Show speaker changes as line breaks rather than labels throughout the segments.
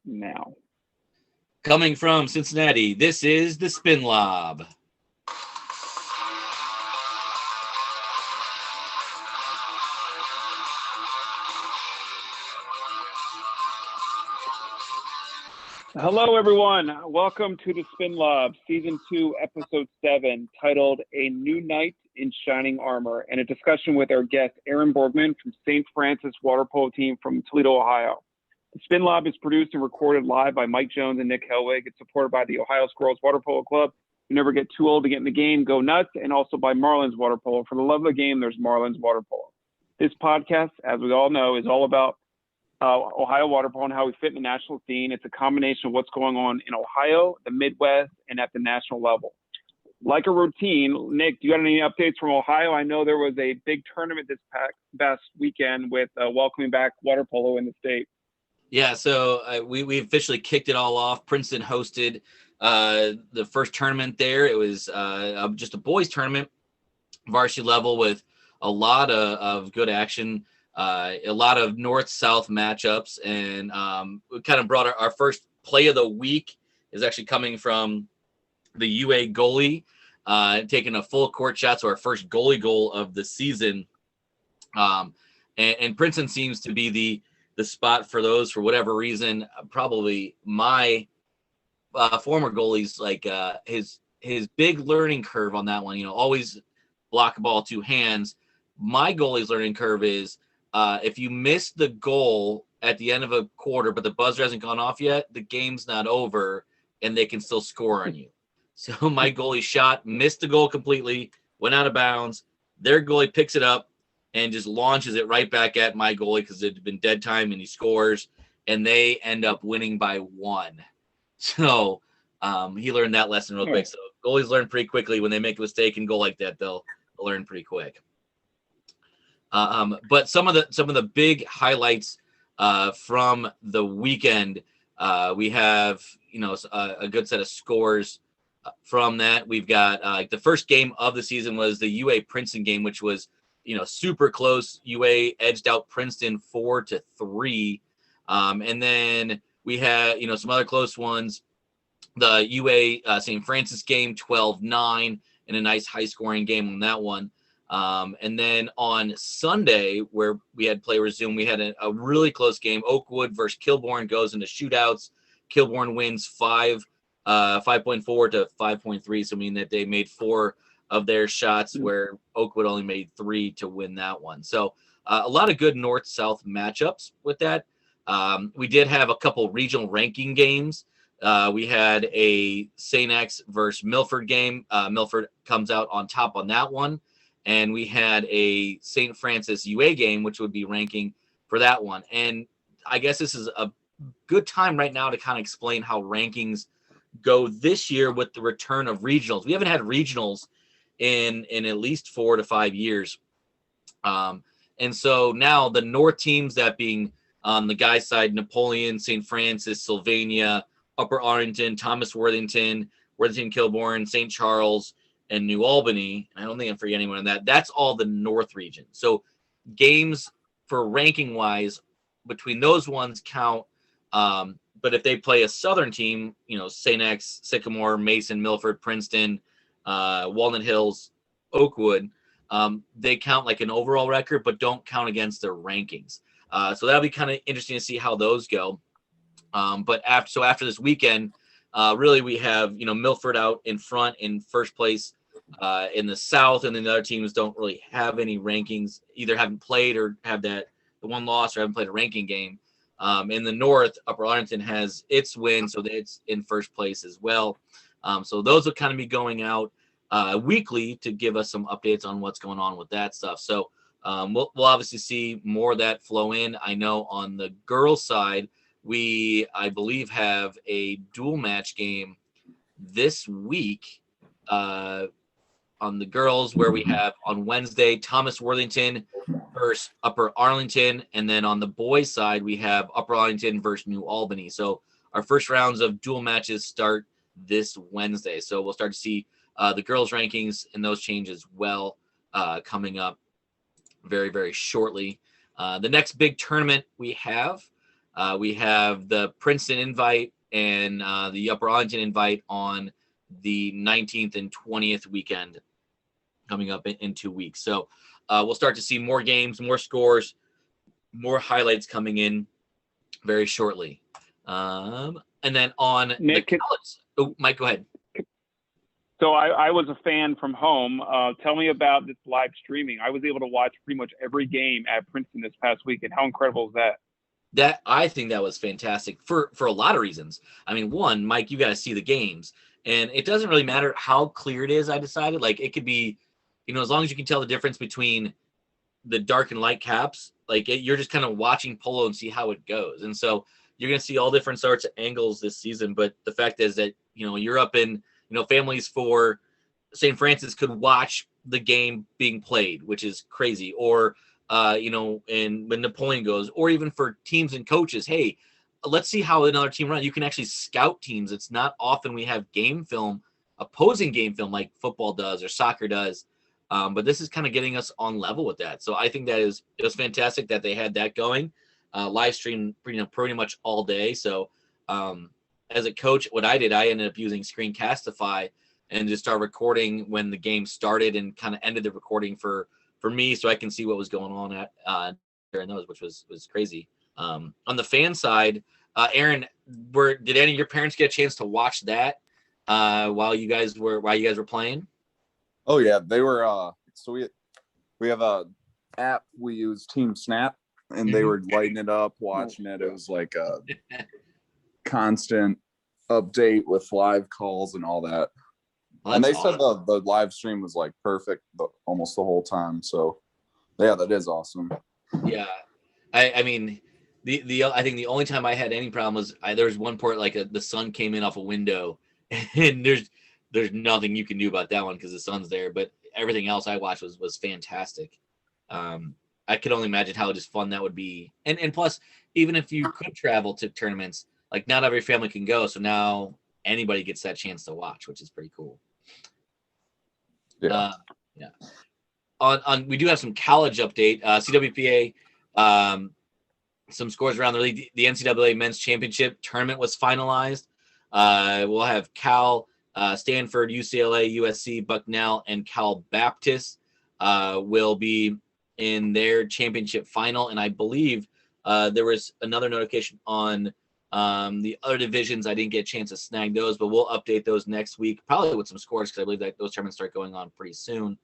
now.
Coming from Cincinnati, this is the Spin Lob.
Hello, everyone. Welcome to the Spin Lob, Season 2, Episode 7, titled A New Knight in Shining Armor, and a discussion with our guest, Aaron Borgman from St. Francis Water Polo Team from Toledo, Ohio. The Spin Lob is produced and recorded live by Mike Jones and Nick Helwig. It's supported by the Ohio Squirrels Water Polo Club. You never get too old to get in the game, go nuts, and also by Marlins Water Polo. For the love of the game, there's Marlins Water Polo. This podcast, as we all know, is all about Ohio water polo and how we fit in the national scene. It's a combination of what's going on in Ohio, the Midwest, and at the national level. Like a routine, Nick, do you got any updates from Ohio? I know there was a big tournament this past weekend with welcoming back water polo in the state.
Yeah, so we officially kicked it all off. Princeton hosted the first tournament there. It was just a boys tournament, varsity level, with a lot of good action. A lot of north-south matchups, and we kind of brought our first play of the week is actually coming from the UA goalie, taking a full court shot, so our first goalie goal of the season. And Princeton seems to be the spot for those for whatever reason. Probably my former goalie's like his big learning curve on that one. Always block a ball two hands. My goalie's learning curve is, if you miss the goal at the end of a quarter, but the buzzer hasn't gone off yet, the game's not over, and they can still score on you. So my goalie shot, missed the goal completely, went out of bounds. Their goalie picks it up and just launches it right back at my goalie because it had been dead time, and he scores, and they end up winning by 1. So he learned that lesson real quick. So goalies learn pretty quickly. When they make a mistake and go like that, they'll learn pretty quick. But some of the big highlights from the weekend, we have a good set of scores from that. We've got the first game of the season was the UA Princeton game, which was super close. UA edged out Princeton 4-3, and then we had some other close ones. The UA St. Francis game 12-9, and a nice high scoring game on that one. And then on Sunday, where we had play resume, we had a really close game. Oakwood versus Kilbourne goes into shootouts. Kilbourne wins 5.4 to 5.3. So I mean that they made 4 of their shots, where Oakwood only made 3 to win that one. So a lot of good north-south matchups with that. We did have a couple regional ranking games. We had a St. X versus Milford game. Milford comes out on top on that one. And we had a St. Francis UA game, which would be ranking for that one. And I guess this is a good time right now to kind of explain how rankings go this year with the return of regionals. We haven't had regionals in at least 4 to 5 years. And so now the North teams, that being on the guys' side, Napoleon, St. Francis, Sylvania, Upper Arlington, Thomas Worthington, Kilbourne, St. Charles, and New Albany. I don't think I'm forgetting anyone on that. That's all the North region. So games for ranking wise between those ones count. But if they play a Southern team, St. X, Sycamore, Mason, Milford, Princeton, Walnut Hills, Oakwood, they count like an overall record, but don't count against their rankings. So that'll be kind of interesting to see how those go. But after this weekend, really, we have Milford out in front in first place in the South, and then the other teams don't really have any rankings, either haven't played or have the one loss or haven't played a ranking game. In the North, Upper Arlington has its win, so it's in first place as well. So those will kind of be going out weekly to give us some updates on what's going on with that stuff. So we'll obviously see more of that flow in. I know on the girls' side, I believe, have a dual match game this week on the girls, where we have on Wednesday Thomas Worthington versus Upper Arlington, and then on the boys' side we have Upper Arlington versus New Albany. So our first rounds of dual matches start this Wednesday. So we'll start to see the girls' rankings and those changes coming up very, very shortly. The next big tournament we have We have the Princeton invite and the Upper Arlington invite on the 19th and 20th weekend coming up in 2 weeks. So we'll start to see more games, more scores, more highlights coming in very shortly. And then on
Nick,
the college, Mike, go ahead.
So I was a fan from home. Tell me about this live streaming. I was able to watch pretty much every game at Princeton this past weekend. How incredible is that?
I think that was fantastic for a lot of reasons. I mean, one, Mike, you got to see the games, and it doesn't really matter how clear it is. I decided, like, it could be, as long as you can tell the difference between the dark and light caps, like you're just kind of watching polo and see how it goes. And so you're going to see all different sorts of angles this season. But the fact is that, you're up in, families for St. Francis could watch the game being played, which is crazy. Or, and when Napoleon goes, or even for teams and coaches, hey, let's see how another team runs. You can actually scout teams. It's not often we have opposing game film like football does or soccer does. But this is kind of getting us on level with that. So I think it was fantastic that they had that going, live stream pretty much all day. So as a coach, what I did, I ended up using Screencastify and just start recording when the game started and kind of ended the recording for me, so I can see what was going on during those, which was crazy. On the fan side, Aaron, did any of your parents get a chance to watch that while you guys were playing?
Oh yeah, they were. So we have a app we use, Team Snap, and they were lighting it up, watching it. It was like a constant update with live calls and all that. Well, and they said the live stream was like perfect almost the whole time. So yeah, that is awesome.
Yeah, I mean, I think the only time I had any problem was there was one part like the sun came in off a window, and there's nothing you can do about that one because the sun's there. But everything else I watched was fantastic. I could only imagine how just fun that would be. And plus, even if you could travel to tournaments, like not every family can go. So now anybody gets that chance to watch, which is pretty cool.
Yeah.
Yeah. On we do have some college update. CWPA, some scores around the league. The NCAA men's championship tournament was finalized. We'll have Cal, Stanford, UCLA, USC, Bucknell, and Cal Baptist will be in their championship final. And I believe there was another notification on the other divisions. I didn't get a chance to snag those, but we'll update those next week, probably with some scores, because I believe that those tournaments start going on pretty soon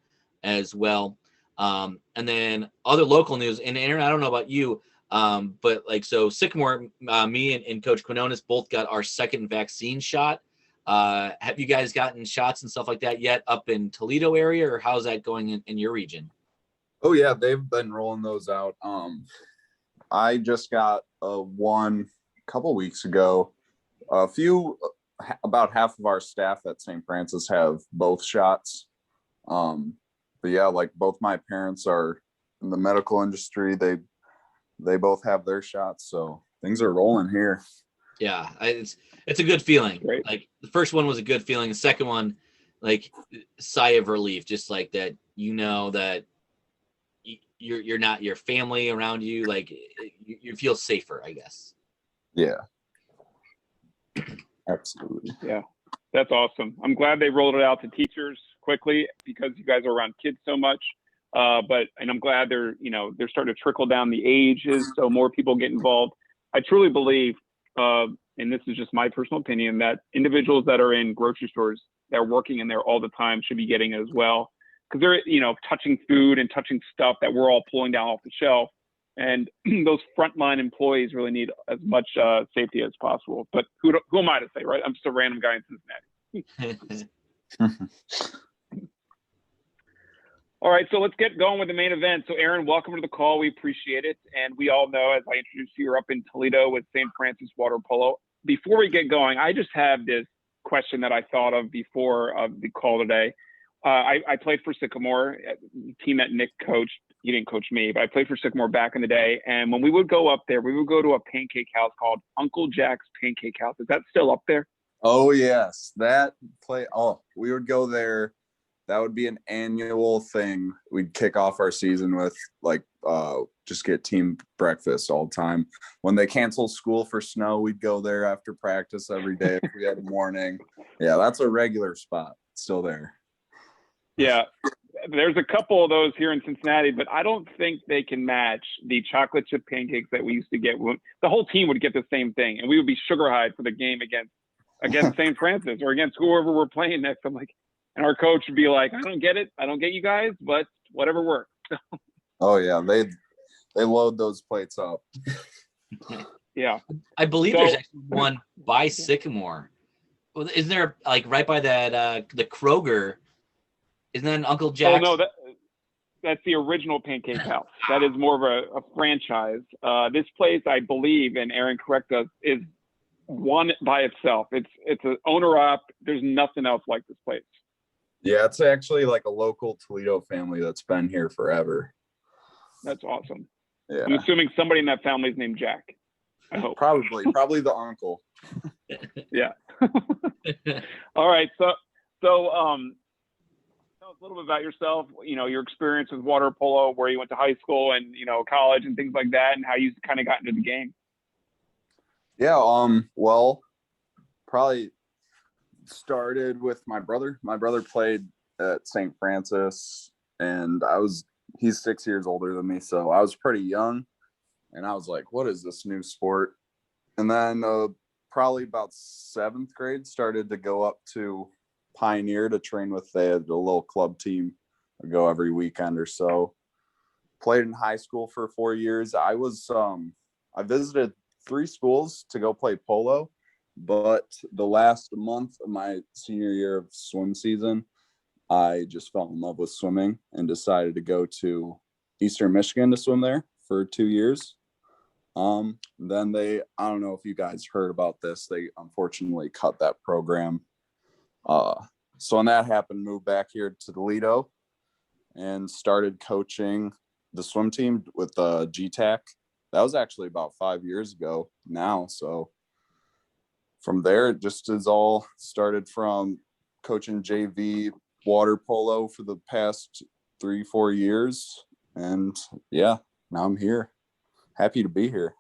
as well. And then other local news, and Aaron, I don't know about you, but so Sycamore, me and Coach Quinones both got our second vaccine shot. Have you guys gotten shots and stuff like that yet up in Toledo area, or how's that going in your region?
Oh yeah, they've been rolling those out. I just got one a couple weeks ago. About half of our staff at St. Francis have both shots. But yeah, like both my parents are in the medical industry. They both have their shots, so things are rolling here.
Yeah, it's a good feeling.
Great.
Like the first one was a good feeling. The second one, like sigh of relief, just like that. That you're not your family around you. Like you feel safer, I guess.
Yeah, absolutely.
Yeah, that's awesome. I'm glad they rolled it out to teachers quickly because you guys are around kids so much. And I'm glad they're starting to trickle down the ages so more people get involved. I truly believe, and this is just my personal opinion, that individuals that are in grocery stores that are working in there all the time should be getting it as well, because they're touching food and touching stuff that we're all pulling down off the shelf. And those frontline employees really need as much safety as possible. But who am I to say, right? I'm just a random guy in Cincinnati. All right, so let's get going with the main event. So Aaron, welcome to the call. We appreciate it. And we all know, as I introduced you, you're up in Toledo with St. Francis Water Polo. Before we get going, I just have this question that I thought of before the call today. I played for Sycamore, the team that Nick coached. He didn't coach me, but I played for Sycamore back in the day. And when we would go up there, we would go to a pancake house called Uncle Jack's Pancake House. Is that still up there?
Oh yes, that play. Oh, we would go there. that would be an annual thing. We'd kick off our season with like just get team breakfast all the time. When they cancel school for snow, we'd go there after practice every day if we had a morning. Yeah, that's a regular spot. Still there.
Yeah. There's a couple of those here in Cincinnati, but I don't think they can match the chocolate chip pancakes that we used to get. The whole team would get the same thing, and we would be sugar-high for the game against St. Francis or against whoever we're playing next. I'm like, and our coach would be like, I don't get it. I don't get you guys, but whatever works.
Oh yeah, they load those plates up.
Yeah.
I believe there's actually one by Sycamore. Well, isn't there like right by that the Kroger? Isn't that an Uncle Jack's?
Oh no, that's the original Pancake House. That is more of a franchise. This place, I believe, and Aaron correct us, is one by itself. It's an owner op. There's nothing else like this place.
Yeah, it's actually like a local Toledo family that's been here forever.
That's awesome.
Yeah.
I'm assuming somebody in that family is named Jack. I hope.
Probably the uncle.
Yeah. All right. So tell us a little bit about yourself, your experience with water polo, where you went to high school and, college and things like that, and how you kind of got into the game.
Yeah. Well, probably started with my brother. My brother played at St. Francis, and he's 6 years older than me. So I was pretty young, and I was like, what is this new sport? And then probably about 7th grade, started to go up to Pioneer to train with. They had a little club team. I go every weekend or so. Played in high school for 4 years. I visited 3 schools to go play polo, but the last month of my senior year of swim season, I just fell in love with swimming and decided to go to Eastern Michigan to swim there for 2 years. Then I don't know if you guys heard about this, they unfortunately cut that program. So when that happened, moved back here to Toledo and started coaching the swim team with GTAC. That was actually about 5 years ago now. So from there, it just is all started from coaching JV water polo for the past 3-4 years. And yeah, now I'm here. Happy to be here.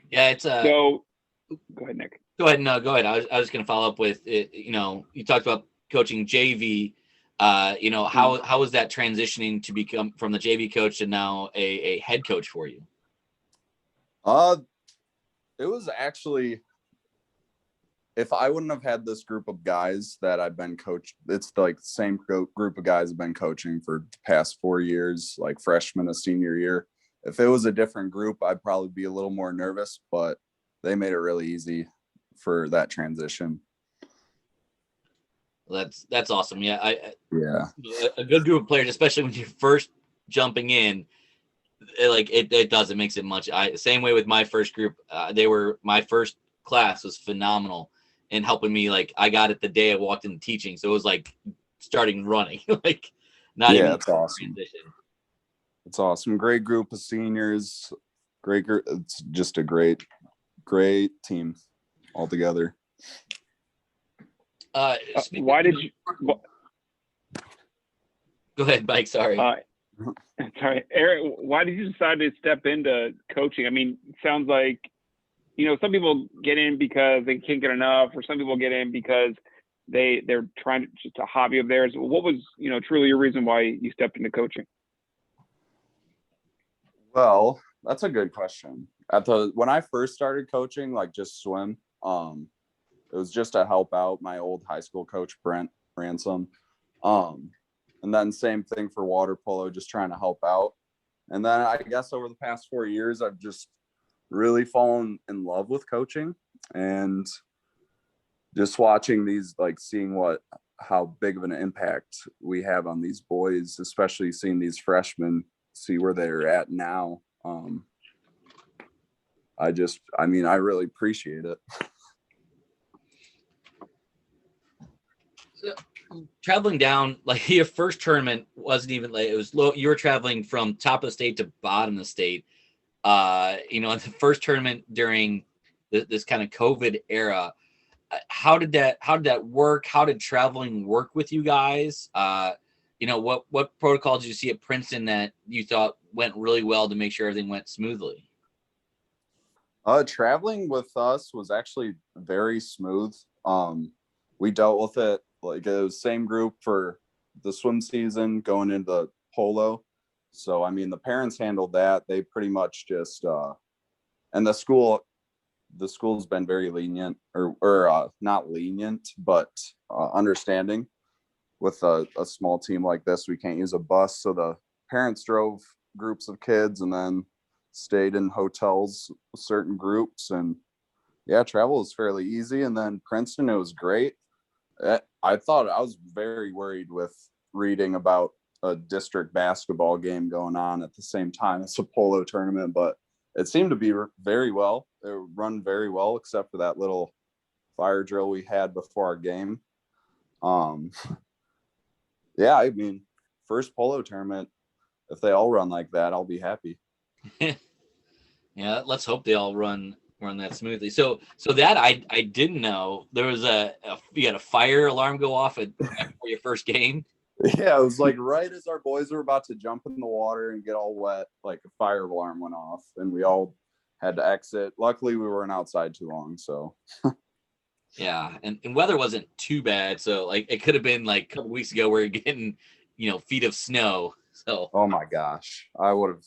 Yeah, it's
So go ahead, Nick.
Go ahead. No, go ahead. I was going to follow up with it. You talked about coaching JV. How was that transitioning to become from the JV coach to now a head coach for you?
It was actually, if I wouldn't have had this group of guys that I've been coached, it's like the same group of guys I've been coaching for the past 4 years, like freshman to senior year. If it was a different group, I'd probably be a little more nervous, but they made it really easy for that transition.
That's awesome. Yeah.
Yeah.
A good group of players, especially when you're first jumping in, it makes it much. Same way with my first group. My first class was phenomenal in helping me. Like I got it the day I walked into teaching. So it was like starting running, like not even.
It's awesome. Transition. It's awesome. Great group of seniors. Great group. It's just a great team altogether.
Why did you?
Go ahead, Mike. Sorry.
Sorry, Eric. Why did you decide to step into coaching? I mean, it sounds like, some people get in because they can't get enough, or some people get in because they're trying to just a hobby of theirs. What was, truly your reason why you stepped into coaching?
Well, that's a good question. When I first started coaching, like just swim, it was just to help out my old high school coach, Brent Ransom. And then same thing for water polo, just trying to help out. And then I guess over the past 4 years, I've just really fallen in love with coaching and just watching these, like seeing how big of an impact we have on these boys, especially seeing these freshmen see where they're at now. I really appreciate it.
So, traveling down, like your first tournament wasn't even like, it was low. You were traveling from top of the state to bottom of the state. In the first tournament during this kind of COVID era, how did that work? How did traveling work with you guys? What protocols did you see at Princeton that you thought went really well to make sure everything went smoothly?
Traveling with us was actually very smooth. We dealt with it like it was same group for the swim season going into the polo. So, I mean, the parents handled that. They pretty much just, and the school's been very lenient or not lenient, but understanding. With a small team like this, we can't use a bus. So the parents drove groups of kids and then stayed in hotels with certain groups. And yeah, travel was fairly easy. And then Princeton, it was great. I thought I was very worried with reading about a district basketball game going on at the same time as a polo tournament, but it seemed to be very well. It run very well, except for that little fire drill we had before our game. Yeah, I mean, first polo tournament, if they all run like that, I'll be happy.
Yeah, let's hope they all run that smoothly. So that I didn't know. There was you had a fire alarm go off before your first game.
Yeah, it was like right as our boys were about to jump in the water and get all wet, like a fire alarm went off and we all had to exit. Luckily, we weren't outside too long, so.
Yeah, and weather wasn't too bad, so like it could have been like a couple weeks ago where you're getting, feet of snow. So
oh my gosh, I would have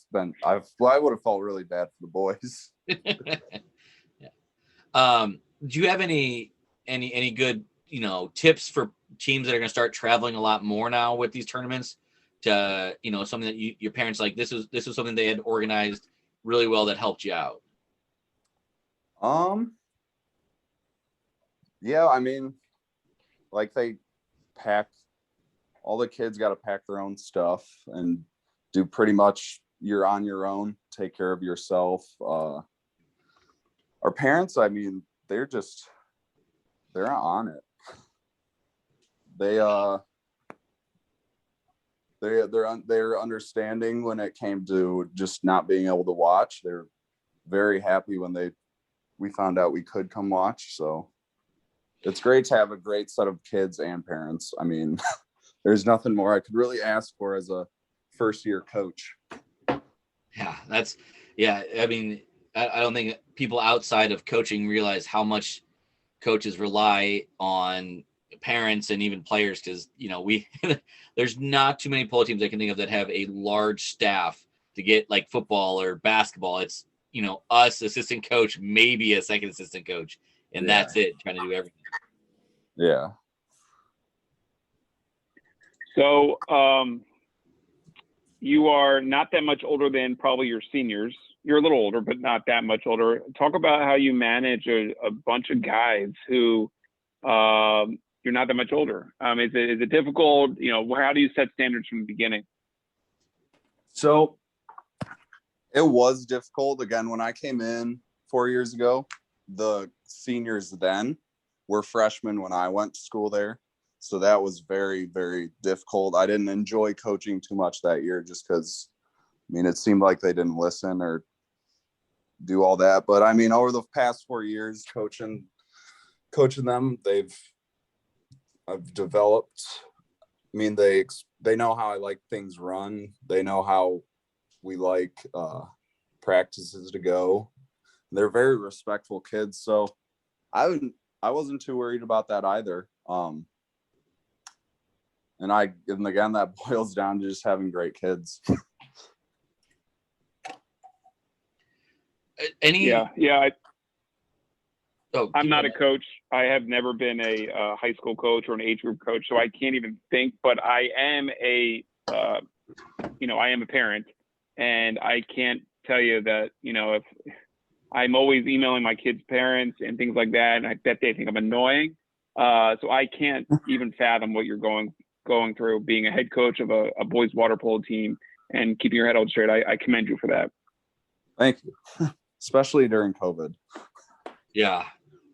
felt really bad for the boys.
Yeah. Do you have any good tips for teams that are going to start traveling a lot more now with these tournaments? To something that your parents like this was something they had organized really well that helped you out.
Yeah, I mean, like all the kids got to pack their own stuff and do pretty much you're on your own, take care of yourself. Our parents, I mean, they're on it. They're understanding when it came to just not being able to watch. They're very happy when we found out we could come watch. So it's great to have a great set of kids and parents. I mean, there's nothing more I could really ask for as a first year coach.
Yeah, I mean, I don't think people outside of coaching realize how much coaches rely on parents and even players, because there's not too many polo teams I can think of that have a large staff to get like football or basketball. It's us, assistant coach, maybe a second assistant coach, and that's it, trying to do everything.
Yeah.
So you are not that much older than probably your seniors. You're a little older, but not that much older. Talk about how you manage a bunch of guys who you're not that much older. Is it difficult? How do you set standards from the beginning?
So it was difficult. Again, when I came in 4 years ago, the seniors then were freshmen when I went to school there. So that was very, very difficult. I didn't enjoy coaching too much that year just because, I mean, it seemed like they didn't listen or do all that. But I mean, over the past 4 years coaching them, I've developed. I mean, they know how I like things run. They know how we like practices to go. They're very respectful kids. So I wasn't too worried about that either. And again, that boils down to just having great kids.
I'm not a coach. I have never been a high school coach or an age group coach, so I can't even think. But I am I am a parent, and I can't tell you that if I'm always emailing my kids' parents and things like that, and I bet they think I'm annoying. So I can't even fathom what you're going through being a head coach of a boys water polo team and keeping your head held straight. I commend you for that.
Thank you. Especially during COVID.
Yeah.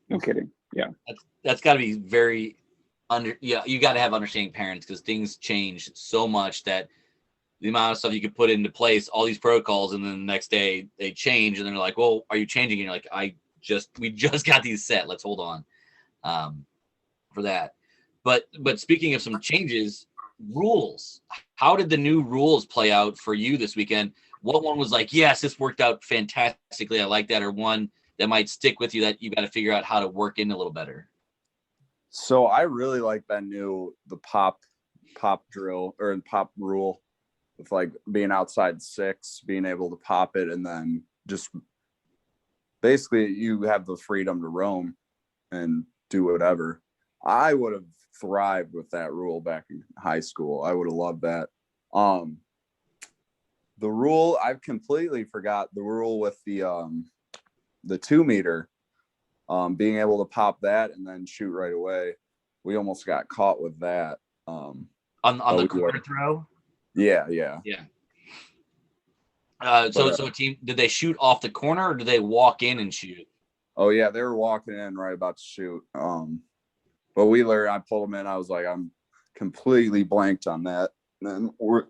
No kidding. Yeah.
That's got to be very you got to have understanding parents, because things change so much that the amount of stuff you could put into place, all these protocols, and then the next day they change and they're like, well, are you changing? And you're like, we just got these set. Let's hold on. for that. But speaking of some changes, rules. How did the new rules play out for you this weekend? What one was like, yes, this worked out fantastically, I like that, or one that might stick with you that you got to figure out how to work in a little better?
So I really like the pop drill or pop rule with like being outside 6, being able to pop it, and then just basically you have the freedom to roam and do whatever. I would have thrived with that rule back in high school. I would have loved that. The rule, I've completely forgot the rule with the 2 meter, being able to pop that and then shoot right away. We almost got caught with that.
On the corner throw?
Yeah.
So a team, did they shoot off the corner or did they walk in and shoot?
Oh yeah, they were walking in right about to shoot. But I pulled them in. I was like, I'm completely blanked on that. And we're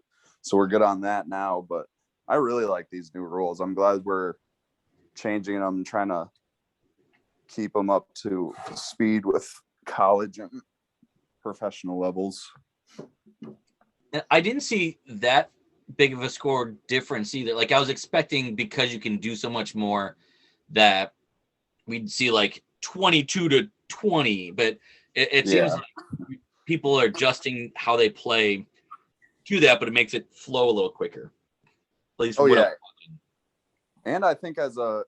good on that now. But I really like these new rules. I'm glad we're changing them, trying to keep them up to speed with college and professional levels.
I didn't see that big of a score difference either. Like I was expecting, because you can do so much more, that we'd see like 22-20, but it seems like people are adjusting how they play to that, but it makes it flow a little quicker. At least
and I think as a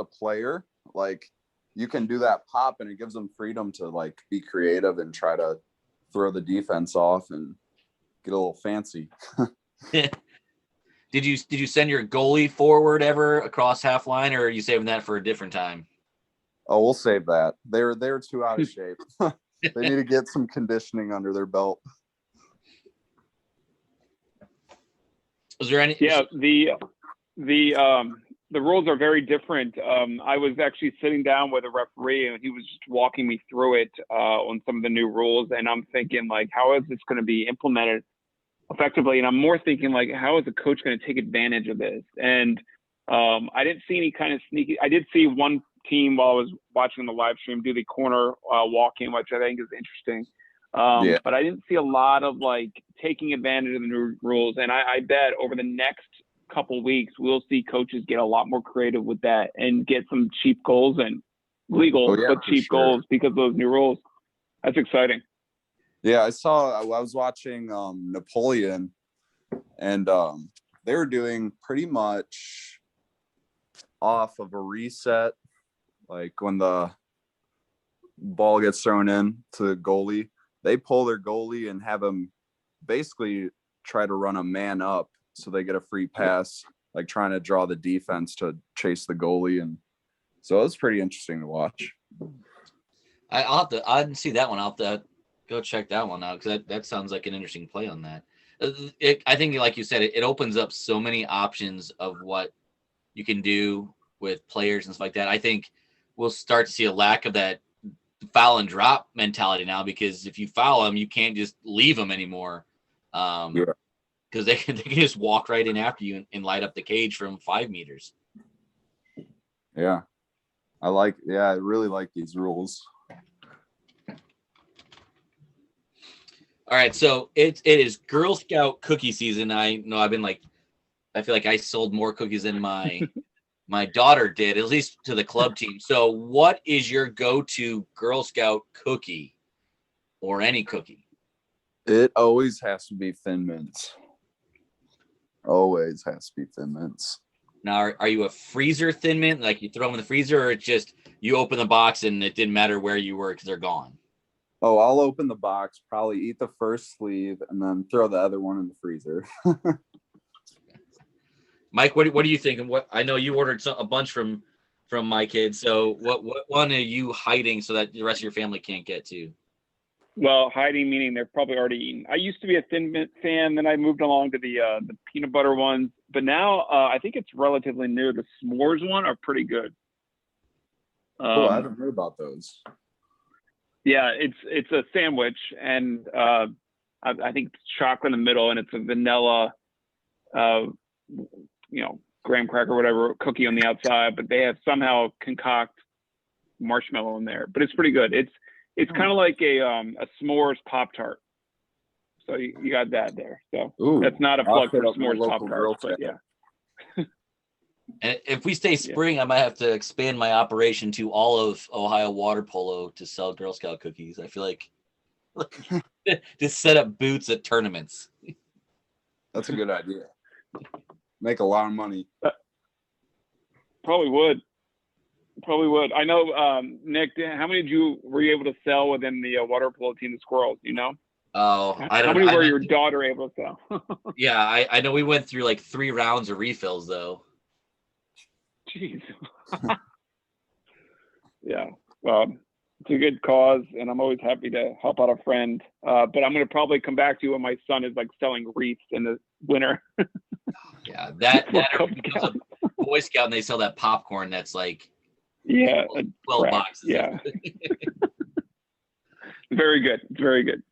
player, like you can do that pop and it gives them freedom to like be creative and try to throw the defense off and get a little fancy.
Did you send your goalie forward ever across half line, or are you saving that for a different time?
Oh, we'll save that. They're too out of shape. They need to get some conditioning under their belt.
Was there any?
Yeah, the rules are very different. I was actually sitting down with a referee and he was just walking me through it on some of the new rules, and I'm thinking like, how is this going to be implemented effectively? And I'm more thinking like, how is the coach going to take advantage of this? And I didn't see any kind of sneaky. I did see one team while I was watching the live stream do the corner walking, which I think is interesting. But I didn't see a lot of like taking advantage of the new rules. And I bet over the next couple weeks, we'll see coaches get a lot more creative with that and get some cheap goals and legal, but cheap goals because of those new rules. That's exciting.
Yeah, I was watching Napoleon, and they were doing pretty much off of a reset, like when the ball gets thrown in to the goalie, they pull their goalie and have him basically try to run a man up so they get a free pass, like trying to draw the defense to chase the goalie. And so it was pretty interesting to watch.
I didn't see that one. I'll have to go check that one out, because that sounds like an interesting play on that. I think, like you said, it opens up so many options of what you can do with players and stuff like that. I think we'll start to see a lack of that foul and drop mentality now, because if you foul them, you can't just leave them anymore. Because they can just walk right in after you and light up the cage from 5 meters.
Yeah. I really like these rules.
All right, so it is Girl Scout cookie season. I know I feel like I sold more cookies than my daughter did, at least to the club team. So what is your go-to Girl Scout cookie, or any cookie?
It always has to be Thin Mints. Always has to be Thin Mints.
Now, are you a freezer Thin Mint? Like you throw them in the freezer, or it's just you open the box and it didn't matter where you were because they're gone?
Oh, I'll open the box, probably eat the first sleeve, and then throw the other one in the freezer.
Mike, what do you think? And what, I know you ordered a bunch from my kids. So what one are you hiding so that the rest of your family can't get to?
Well, hiding meaning they're probably already eaten. I used to be a Thin Mint fan, then I moved along to the peanut butter ones, but now I think it's relatively new. The s'mores one are pretty good.
I haven't heard about those.
Yeah, it's a sandwich, and I think it's chocolate in the middle, and it's a vanilla, graham cracker, whatever, cookie on the outside. But they have somehow concoct marshmallow in there, but it's pretty good. It's kind of like a s'mores Pop-Tart. So you got that there. So that's not a plug for s'mores Pop-Tarts, but yeah.
And if we stay spring, I might have to expand my operation to all of Ohio water polo to sell Girl Scout cookies. I feel like just set up booths at tournaments.
That's a good idea. Make a lot of money.
Probably would. I know, Nick, how many were you able to sell within the water polo team, the Squirrels, you know?
Oh, I don't know.
How many were your daughter able to sell?
Yeah, I know we went through like 3 rounds of refills, though.
Jeez. Yeah. It's a good cause, and I'm always happy to help out a friend. But I'm going to probably come back to you when my son is like selling wreaths in the winter.
Yeah, that a Boy Scout, and they sell that popcorn that's like 12 boxes.
Yeah. Very good. Very good.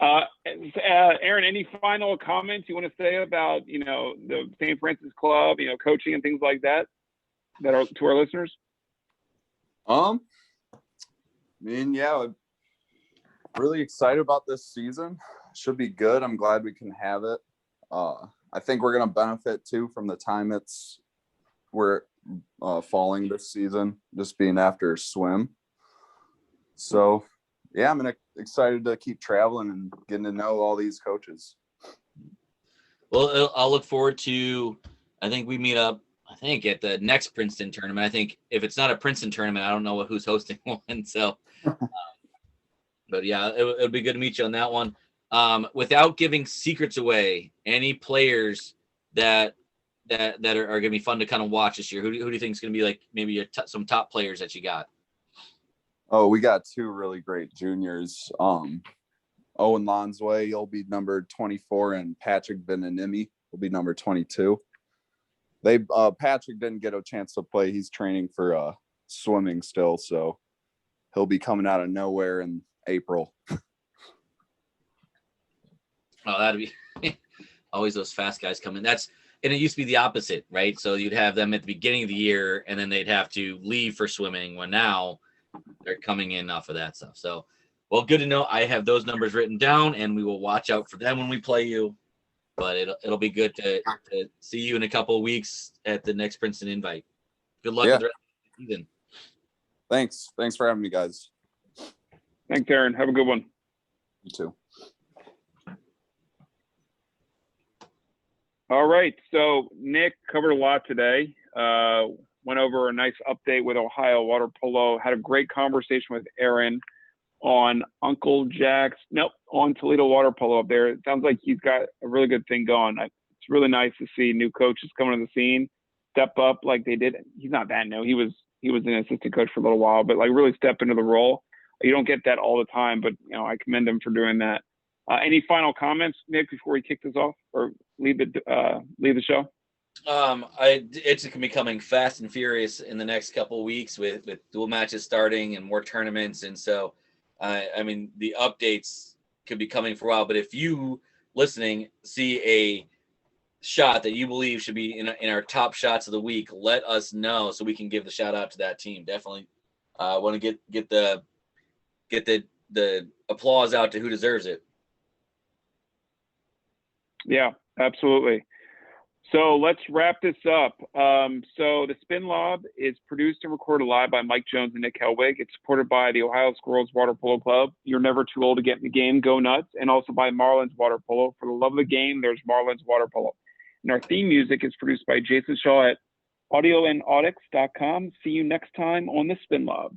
Aaron, any final comments you want to say about, the St. Francis Club, coaching and things like that are to our listeners?
I'm really excited about this season. Should be good. I'm glad we can have it. I think we're going to benefit too from the time we're falling this season, just being after swim. So yeah, I'm excited to keep traveling and getting to know all these coaches.
Well, I'll look forward to, I think we meet up, at the next Princeton tournament. I think if it's not a Princeton tournament, I don't know who's hosting one. So, but yeah, it'll be good to meet you on that one. Without giving secrets away, any players that are going to be fun to kind of watch this year? Who do you think is going to be like maybe some top players that you got?
Oh, we got 2 really great juniors. Owen Lonsway, he'll be number 24, and Patrick Benanimi will be number 22. Patrick didn't get a chance to play. He's training for swimming still, so he'll be coming out of nowhere in April.
Oh, that'd be always those fast guys coming. And it used to be the opposite, right? So you'd have them at the beginning of the year, and then they'd have to leave for swimming, when now they're coming in off of that stuff. So, well, good to know. I have those numbers written down, and we will watch out for them when we play you. But it'll be good to see you in a couple of weeks at the next Princeton invite. Good luck with the rest of the season.
Thanks for having me, guys.
Thanks, Aaron. Have a good one.
You too.
All right. So Nick covered a lot today. Went over a nice update with Ohio Water Polo. Had a great conversation with Aaron on on Toledo Water Polo up there. It sounds like he's got a really good thing going. It's really nice to see new coaches coming to the scene, step up like they did. He's not that new. He was an assistant coach for a little while, but like really step into the role. You don't get that all the time, but I commend him for doing that. Any final comments, Nick, before we kick this off or leave the show?
It's going to be coming fast and furious in the next couple of weeks with dual matches starting and more tournaments. And so, the updates could be coming for a while, but if you listening see a shot that you believe should be in our top shots of the week, let us know so we can give the shout out to that team. Definitely want to get the applause out to who deserves it.
Yeah, absolutely. So let's wrap this up. So the Spin Lob is produced and recorded live by Mike Jones and Nick Helwig. It's supported by the Ohio Squirrels Water Polo Club. You're never too old to get in the game. Go nuts. And also by Marlins Water Polo. For the love of the game, there's Marlins Water Polo. And our theme music is produced by Jason Shaw at audioandaudix.com. See you next time on the Spin Lob.